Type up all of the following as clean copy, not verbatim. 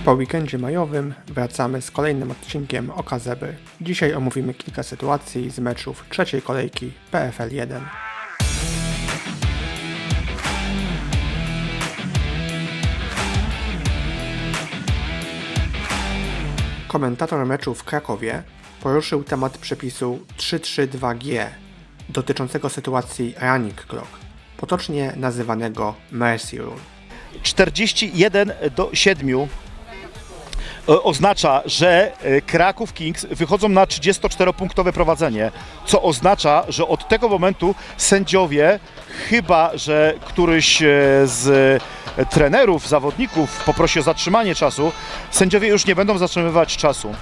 Po weekendzie majowym wracamy z kolejnym odcinkiem Oka Zebry. Dzisiaj omówimy kilka sytuacji z meczów trzeciej kolejki PFL 1. Komentator meczu w Krakowie poruszył temat przepisu 332G dotyczącego sytuacji running clock, potocznie nazywanego Mercy Rule. 41-7 oznacza, że Kraków Kings wychodzą na 34-punktowe prowadzenie, co oznacza, że od tego momentu sędziowie, chyba że któryś z trenerów, zawodników poprosi o zatrzymanie czasu, sędziowie już nie będą zatrzymywać czasu.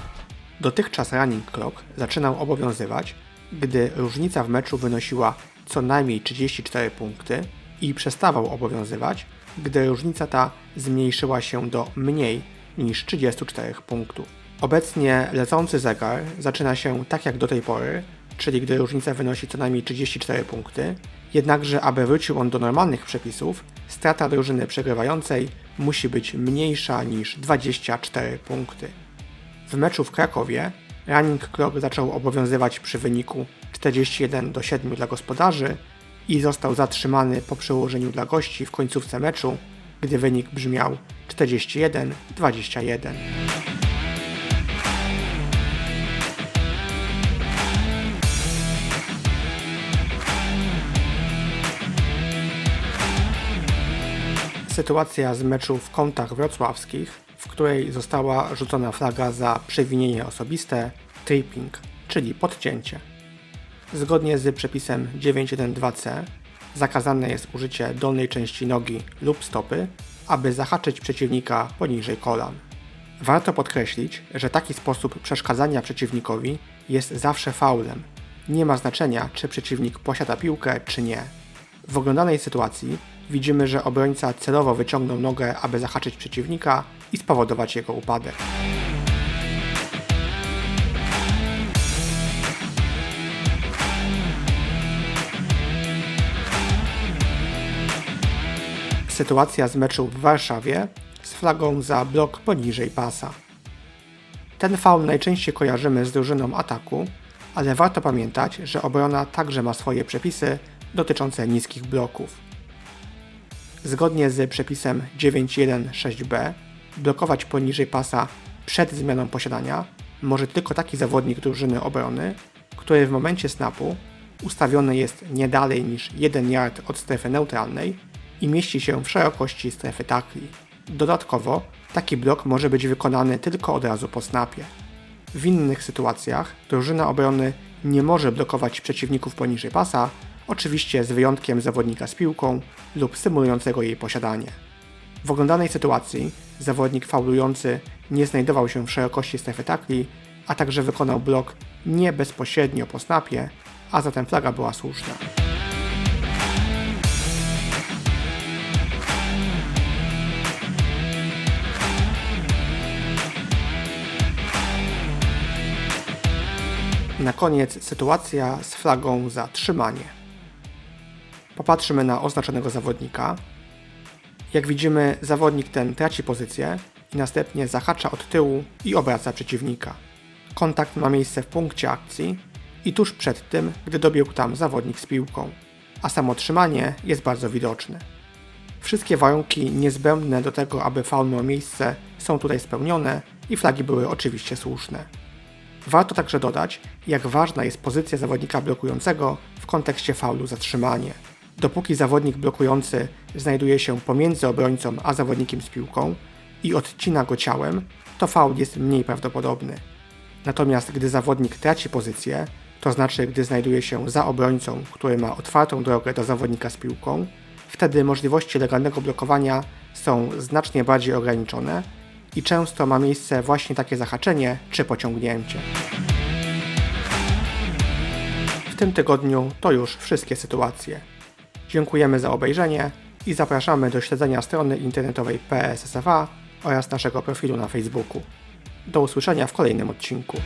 Dotychczas running clock zaczynał obowiązywać, gdy różnica w meczu wynosiła co najmniej 34 punkty i przestawał obowiązywać, gdy różnica ta zmniejszyła się do mniej niż 34 punktów. Obecnie lecący zegar zaczyna się tak jak do tej pory, czyli gdy różnica wynosi co najmniej 34 punkty, jednakże aby wrócił on do normalnych przepisów, strata drużyny przegrywającej musi być mniejsza niż 24 punkty. W meczu w Krakowie running clock zaczął obowiązywać przy wyniku 41-7 dla gospodarzy i został zatrzymany po przełożeniu dla gości w końcówce meczu, gdy wynik brzmiał 41-21. Sytuacja z meczu w Kątach Wrocławskich, w której została rzucona flaga za przewinienie osobiste, tripping, czyli podcięcie. Zgodnie z przepisem 9.1.2c zakazane jest użycie dolnej części nogi lub stopy, aby zahaczyć przeciwnika poniżej kolan. Warto podkreślić, że taki sposób przeszkadzania przeciwnikowi jest zawsze faulem. Nie ma znaczenia, czy przeciwnik posiada piłkę, czy nie. W oglądanej sytuacji widzimy, że obrońca celowo wyciągnął nogę, aby zahaczyć przeciwnika i spowodować jego upadek. Sytuacja z meczu w Warszawie z flagą za blok poniżej pasa. Ten faul najczęściej kojarzymy z drużyną ataku, ale warto pamiętać, że obrona także ma swoje przepisy dotyczące niskich bloków. Zgodnie z przepisem 9.1.6b blokować poniżej pasa przed zmianą posiadania może tylko taki zawodnik drużyny obrony, który w momencie snapu ustawiony jest nie dalej niż 1 yard od strefy neutralnej i mieści się w szerokości strefy tackli. Dodatkowo taki blok może być wykonany tylko od razu po snapie. W innych sytuacjach drużyna obrony nie może blokować przeciwników poniżej pasa, oczywiście z wyjątkiem zawodnika z piłką lub symulującego jej posiadanie. W oglądanej sytuacji zawodnik faulujący nie znajdował się w szerokości strefy tackli, a także wykonał blok nie bezpośrednio po snapie, a zatem flaga była słuszna. Na koniec sytuacja z flagą za trzymanie. Popatrzymy na oznaczonego zawodnika. Jak widzimy, zawodnik ten traci pozycję i następnie zahacza od tyłu i obraca przeciwnika. Kontakt ma miejsce w punkcie akcji i tuż przed tym, gdy dobiegł tam zawodnik z piłką, a samo trzymanie jest bardzo widoczne. Wszystkie warunki niezbędne do tego, aby faul miał miejsce, są tutaj spełnione i flagi były oczywiście słuszne. Warto także dodać, jak ważna jest pozycja zawodnika blokującego w kontekście faulu za trzymanie. Dopóki zawodnik blokujący znajduje się pomiędzy obrońcą a zawodnikiem z piłką i odcina go ciałem, to faul jest mniej prawdopodobny. Natomiast gdy zawodnik traci pozycję, to znaczy gdy znajduje się za obrońcą, który ma otwartą drogę do zawodnika z piłką, wtedy możliwości legalnego blokowania są znacznie bardziej ograniczone i często ma miejsce właśnie takie zahaczenie czy pociągnięcie. W tym tygodniu to już wszystkie sytuacje. Dziękujemy za obejrzenie i zapraszamy do śledzenia strony internetowej PSSFA oraz naszego profilu na Facebooku. Do usłyszenia w kolejnym odcinku.